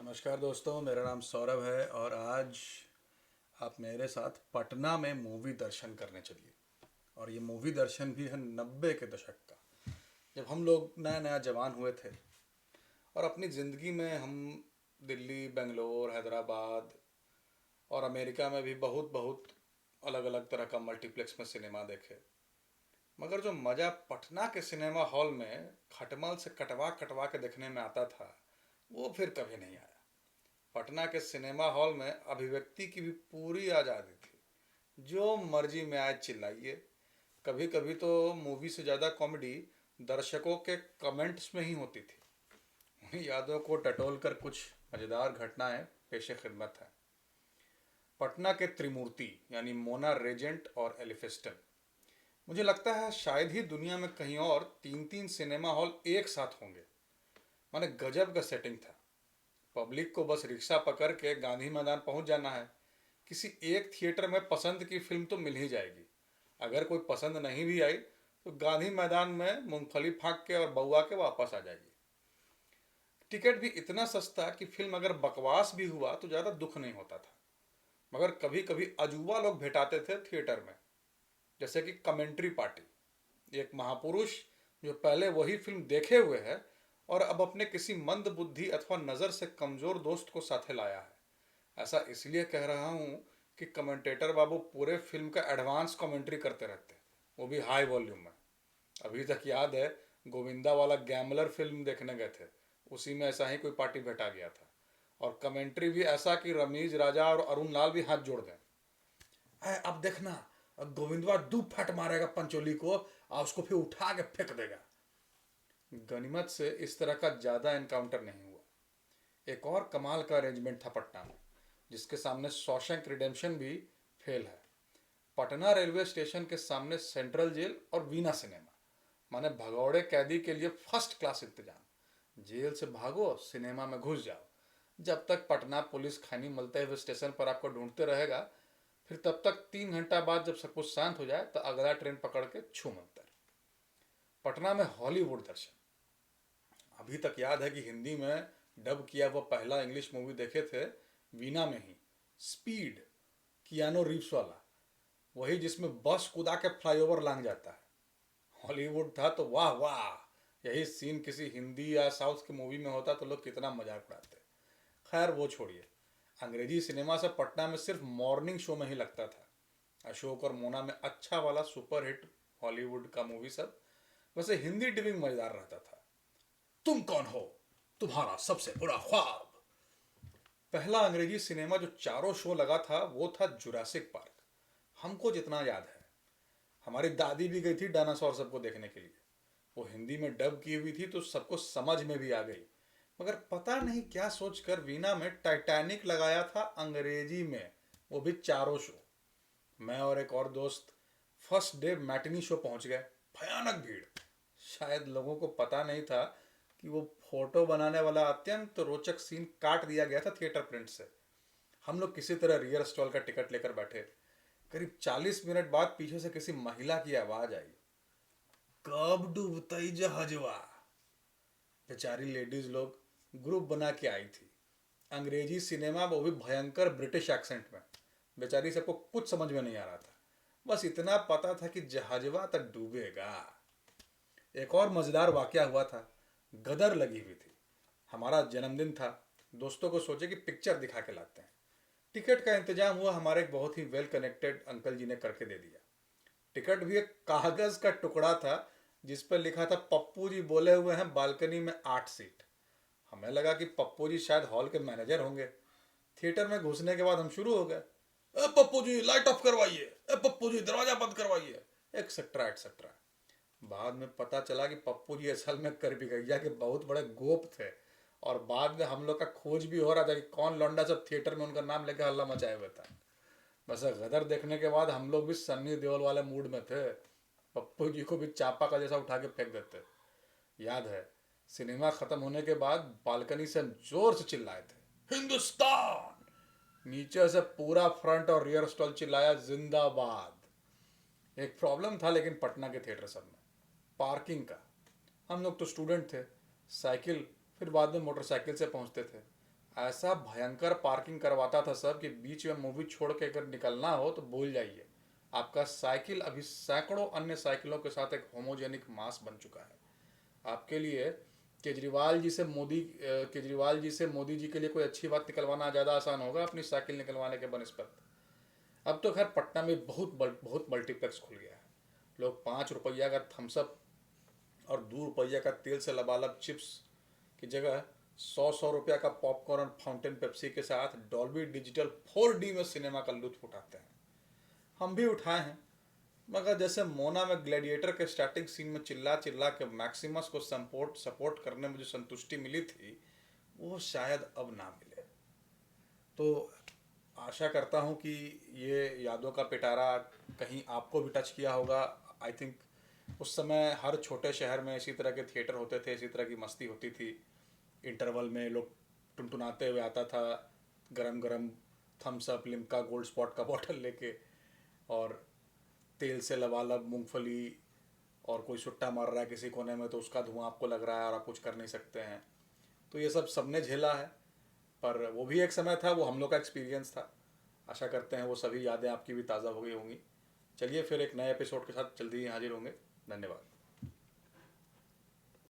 नमस्कार दोस्तों, मेरा नाम सौरभ है और आज आप मेरे साथ पटना में मूवी दर्शन करने चलिए। और ये मूवी दर्शन भी है 90 के दशक का, जब हम लोग नया नया जवान हुए थे और अपनी ज़िंदगी में हम दिल्ली, बेंगलोर, हैदराबाद और अमेरिका में भी बहुत बहुत अलग अलग तरह का मल्टीप्लेक्स में सिनेमा देखे। मगर जो मज़ा पटना के सिनेमा हॉल में खटमल से कटवा कटवा के देखने में आता था, वो फिर कभी नहीं आया। पटना के सिनेमा हॉल में अभिव्यक्ति की भी पूरी आज़ादी थी। जो मर्जी में आए चिल्लाइए। कभी कभी तो मूवी से ज़्यादा कॉमेडी दर्शकों के कमेंट्स में ही होती थी। उन्हीं यादों को टटोल कर कुछ मज़ेदार घटनाएं पेशे खिदमत है। पटना के त्रिमूर्ति यानी मोना रेजेंट और एलिफिस्टन, मुझे लगता है शायद ही दुनिया में कहीं और तीन तीन सिनेमा हॉल एक साथ होंगे। माने गजब का सेटिंग था। पब्लिक को बस रिक्शा पकड़ के गांधी मैदान पहुंच जाना है। किसी एक थिएटर में पसंद की फिल्म तो मिल ही जाएगी। अगर कोई पसंद नहीं भी आई तो गांधी मैदान में मूंगफली फाँक के और बउआ के वापस आ जाएगी। टिकट भी इतना सस्ता कि फिल्म अगर बकवास भी हुआ तो ज़्यादा दुख नहीं होता था। मगर कभी कभी अजूबा लोग भेटाते थे थिएटर में, जैसे कि कमेंट्री पार्टी, एक महापुरुष जो पहले वही फिल्म देखे हुए है और अब अपने किसी मंद बुद्धि अथवा नज़र से कमज़ोर दोस्त को साथे लाया है। ऐसा इसलिए कह रहा हूँ कि कमेंटेटर बाबू पूरे फिल्म का एडवांस कमेंट्री करते रहते, वो भी हाई वॉल्यूम में। अभी तक याद है, गोविंदा वाला गैमलर फिल्म देखने गए थे, उसी में ऐसा ही कोई पार्टी भेटा गया था। और कमेंट्री भी ऐसा कि रमीज राजा और अरुण लाल भी हाथ जोड़ दें। अब देखना, गोविंदवा दू फट मारेगा पंचोली को और उसको फिर उठा के फेंक देगा। गनीमत से इस तरह का ज़्यादा एनकाउंटर नहीं हुआ। एक और कमाल का अरेंजमेंट था पटना में, जिसके सामने शॉशैंक रिडेम्पशन भी फेल है। पटना रेलवे स्टेशन के सामने सेंट्रल जेल और वीना सिनेमा, माने भगौड़े कैदी के लिए फर्स्ट क्लास इंतजाम। जेल से भागो, सिनेमा में घुस जाओ। जब तक पटना पुलिस खैनी मलते हुए स्टेशन पर आपको ढूंढते रहेगा, फिर तब तक 3 घंटा बाद जब सब कुछ शांत हो जाए तो अगला ट्रेन पकड़ के छू मंतर। पटना में हॉलीवुड दर्शन, अभी तक याद है कि हिंदी में डब किया हुआ पहला इंग्लिश मूवी देखे थे वीना में ही, स्पीड, कियानो रीव्स वाला, वही जिसमें बस कूदा के फ्लाईओवर लांग जाता है। हॉलीवुड था तो वाह वाह, यही सीन किसी हिंदी या साउथ की मूवी में होता तो लोग कितना मजाक उड़ाते। खैर वो छोड़िए। अंग्रेजी सिनेमा से पटना में सिर्फ मॉर्निंग शो में ही लगता था। अशोक और मोना में अच्छा वाला सुपर हिट हॉलीवुड का मूवी सब। वैसे हिंदी डबिंग मजेदार रहता था। तुम कौन हो, तुम्हारा सबसे बुरा ख्वाब। पहला अंग्रेजी सिनेमा जो चारों शो लगा था वो था जुरासिक पार्क। हमको जितना याद है, हमारी दादी भी गई थी डायनासोर सबको देखने के लिए। वो हिंदी में डब की हुई थी तो सबको समझ में भी आ गई। मगर पता नहीं क्या सोचकर वीना में टाइटैनिक लगाया था अंग्रेजी में, वो भी चारों शो। मैं और एक और दोस्त फर्स्ट डे मैटिनी शो पहुंच गए। भयानक भीड़। शायद लोगों को पता नहीं था कि वो फोटो बनाने वाला अत्यंत रोचक सीन काट दिया गया था थिएटर प्रिंट से। हम लोग किसी तरह रियर स्टॉल का टिकट लेकर बैठे। करीब 40 मिनट बाद पीछे से किसी महिला की आवाज आई, कब डूबतई जहाजवा। बेचारी लेडीज लोग ग्रुप बना के आई थी। अंग्रेजी सिनेमा, वो भी भयंकर ब्रिटिश एक्सेंट में। बेचारी सबको कुछ समझ में नहीं आ रहा था, बस इतना पता था कि जहाजवा तक डूबेगा। एक और मज़ेदार वाकया हुआ था। गदर लगी हुई थी। हमारा जन्मदिन था। दोस्तों को सोचे कि पिक्चर दिखा के लाते हैं। टिकट का इंतजाम हुआ, हमारे एक बहुत ही वेल कनेक्टेड अंकल जी ने करके दे दिया। टिकट भी एक कागज़ का टुकड़ा था जिस पर लिखा था पप्पू जी बोले हुए हैं बालकनी में 8 सीट। हमें लगा कि पप्पू जी शायद हॉल के मैनेजर होंगे। थिएटर में घुसने के बाद हम शुरू हो गए, ए पप्पू जी लाइट ऑफ करवाइए, ए पप्पू जी दरवाजा बंद करवाइए, एक्सेट्रा एक्सेट्रा। बाद में पता चला कि पप्पू जी असल में कर भी गैया के बहुत बड़े गोप थे। और बाद में हम लोग का खोज भी हो रहा था कि कौन लौंडा सब थिएटर में उनका नाम लेकर हल्ला मचाए हुए था। बस गदर देखने के बाद हम लोग भी सन्नी देओल वाले मूड में थे। पप्पू जी को भी चापा का जैसा उठा के फेंक देते। याद है, सिनेमा खत्म होने के बाद बालकनी से हम जोर से चिल्लाए थे, हिंदुस्तान। नीचे से पूरा फ्रंट और रियर स्टॉल चिल्लाया जिंदाबाद। एक प्रॉब्लम था लेकिन पटना के थिएटर सब में, पार्किंग का। हम लोग तो स्टूडेंट थे, साइकिल फिर बाद में मोटरसाइकिल से पहुंचते थे। ऐसा भयंकर पार्किंग करवाता था सब कि बीच में मूवी छोड़ के अगर निकलना हो तो भूल जाइए, आपका साइकिल अभी सैकड़ों अन्य साइकिलों के साथ एक होमोजेनिक मास बन चुका है आपके लिए। केजरीवाल जी से मोदी जी के लिए कोई अच्छी बात निकलवाना ज़्यादा आसान होगा अपनी साइकिल निकलवाने के बनस्पत। अब तो खैर पटना में बहुत मल्टीप्लेक्स खुल गया है। लोग 5 रुपया का थम्सअप और 2 रुपया का तेल से लबालब चिप्स की जगह 100 रुपया का पॉपकॉर्न फाउंटेन पेप्सी के साथ डॉल्बी डिजिटल 4D में सिनेमा का लुत्फ उठाते हैं। हम भी उठाए हैं, मगर जैसे मोना में ग्लैडिएटर के स्टार्टिंग सीन में चिल्ला चिल्ला के मैक्सिमस को सपोर्ट करने में जो संतुष्टि मिली थी, वो शायद अब ना मिले। तो आशा करता हूँ कि ये यादों का पिटारा कहीं आपको भी टच किया होगा। आई थिंक उस समय हर छोटे शहर में इसी तरह के थिएटर होते थे, इसी तरह की मस्ती होती थी। इंटरवल में लोग टुनटुनाते हुए आता था, गरम गरम Thums Up Limca Gold Spot का बॉटल लेके, और तेल से लबालब मूंगफली, और कोई सुट्टा मार रहा है किसी कोने में तो उसका धुआं आपको लग रहा है और आप कुछ कर नहीं सकते हैं। तो ये सब सबने झेला है, पर वो भी एक समय था, वो हम लोग का एक्सपीरियंस था। आशा करते हैं वो सभी यादें आपकी भी ताज़ा हो गई होंगी। चलिए फिर एक नए एपिसोड के साथ जल्दी ही हाजिर होंगे। धन्यवाद।